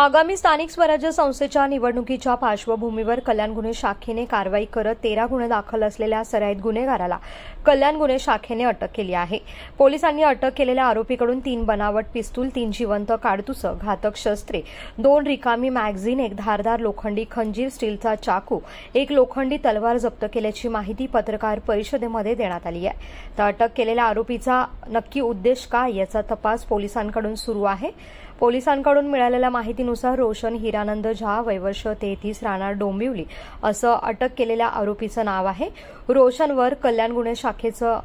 आगामी स्थानिक स्वराज्य संस्थेच्या निवडणुकीच्या पार्श्वभूमीवर कल्याण गुन्हे शाखेने कारवाई करत 13 गुन्हे दाखल असलेल्या सराईत गुन्हेगाराला कल्याण गुन्हे शाखेने अटक केली आहे। पोलिसांनी अटक केलेल्या आरोपीकडून 3 बनावट पिस्तूल, 3 जिवंत काडतुसं, घातक शस्त्रे, 2 रिकामी मॅगझीन, 1 धारदार लोखंडी खंजीर, स्टीलचा चाकू, 1 लोखंडी तलवार जप्त केल्याची माहिती पत्रकार परिषदेमध्ये देण्यात आली आहे। तर अटक केलेल्या आरोपीचा नक्की उद्देश काय याचा तपास पोलिसांकडून सुरू आहे। पोलिसांकडून मिळालेल्या माहितीनुसार रोशन हिरानंद झा, वय वर्ष 33, राहणार डोंबिवली असं अटक केलेल्या आरोपीचं नाव आहे। रोशनवर कल्याण गुन्हे शाखेचं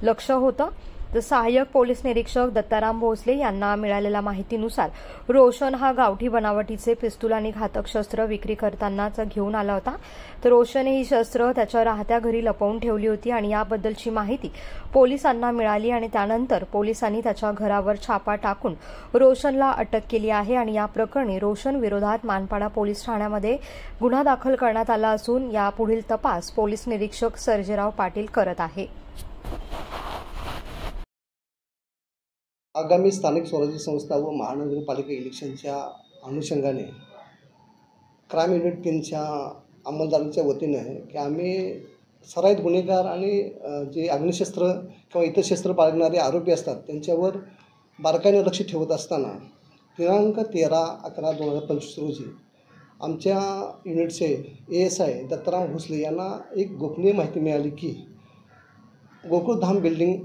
लक्ष होतं। तर सहाय्यक पोलीस निरीक्षक दत्ताराम भोसले यांना मिळालेल्या माहितीनुसार रोशन हा गावठी बनावटीचे पिस्तूल आणि घातक शस्त्र विक्री करतानाच घेऊन आला होता। तर रोशनने ही शस्त्र त्याच्या राहत्या घरी लपवून ठेवली होती आणि याबद्दलची माहिती पोलिसांना मिळाली आणि त्यानंतर पोलिसांनी त्याच्या घरावर छापा टाकून रोशनला अटक केली आहे आणि या प्रकरणी रोशन विरोधात मानपाडा पोलीस ठाण्यामध्ये गुन्हा दाखल करण्यात आला असून या पुढील तपास पोलीस निरीक्षक सर्जेराव पाटील करत आहे। आगामी स्थानिक स्वराज्य संस्था व महानगरपालिका इलेक्शनच्या अनुषंगाने क्राईम युनिट 3च्या अंमलदारांच्या वतीने की आम्ही सराईत गुन्हेगार आणि जे अग्निशस्त्र किंवा इतर शस्त्र बाळगणारे आरोपी असतात त्यांच्यावर बारकाईने लक्ष ठेवत असताना दिनांक 13/11/2025 रोजी आमच्या युनिटचे ASI दत्ताराम भोसले यांना एक गोपनीय माहिती मिळाली की गोकुळधाम बिल्डिंग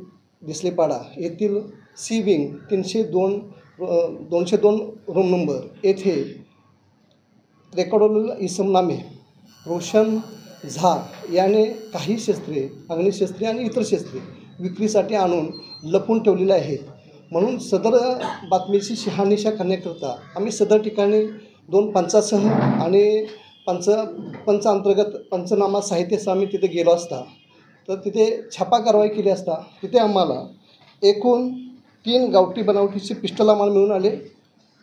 दिसलेपाडा येथील सी विंग 202 रूम नंबर येथे रेकॉर्डवरील इसम नामे रोशन झा याने काही शस्त्रे, अग्निशस्त्रे आणि इतर शस्त्रे विक्रीसाठी आणून लपवून ठेवलेले आहेत। म्हणून सदर बातमीची शहानिशा करण्याकरता आम्ही सदर ठिकाणी 2 पंचासह आणि पंच अंतर्गत पंचनामा साहित्यासह आम्ही तिथे गेलो असता तर तिथे छापा कारवाई केली असता तिथे आम्हाला एकूण 3 गावठी बनावटीचे पिस्टल आम्हाला मिळून आले,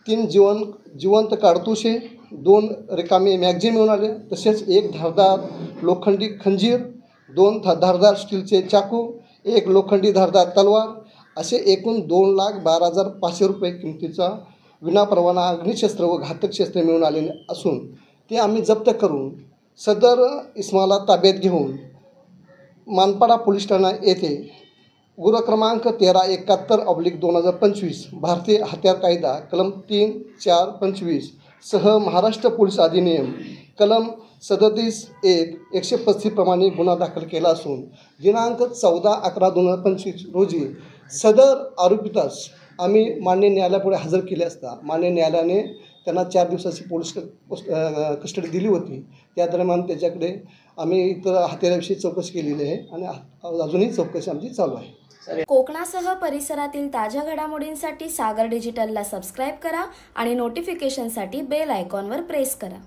3 जिवंत काडतुसे, 2 रिकामी मॅगझीन मिळून आले, तसेच 1 धारदार लोखंडी खंजीर, 2 धारदार स्टीलचे चाकू, 1 लोखंडी धारदार तलवार असे एकूण 2,12,500 रुपये किमतीचा विनापरवाना अग्निशस्त्र व घातक शस्त्रे मिळून आलेले असून ते आम्ही जप्त करून सदर इसमाला ताब्यात घेऊन मानपाडा पोलीस ठाणा येथे गुन्हा क्रमांक 1371/2025 भारतीय हत्यार कायदा कलम 3-4-25 सह महाराष्ट्र पोलीस अधिनियम कलम 37(1)(135) प्रमाणे गुन्हा दाखल केला असून दिनांक 14/11/2025 रोजी सदर आरोपीतास आम्ही मान्य न्यायालयापुढे हजर केले असता मान्य न्यायालयाने त्यांना 4 दिवसाची पोलीस कस्टडी दिली होती। त्या दरम्यान त्याच्याकडे आम्ही इतर हत्याराविषयी चौकशी केलेली आहे आणि अजूनही चौकशी आमची चालू आहे। कोकणासह परिसरातील ताज्या घडामोडींसाठी सागर डिजिटलला सबस्क्राईब करा आणि नोटिफिकेशनसाठी बेल आयकॉनवर प्रेस करा।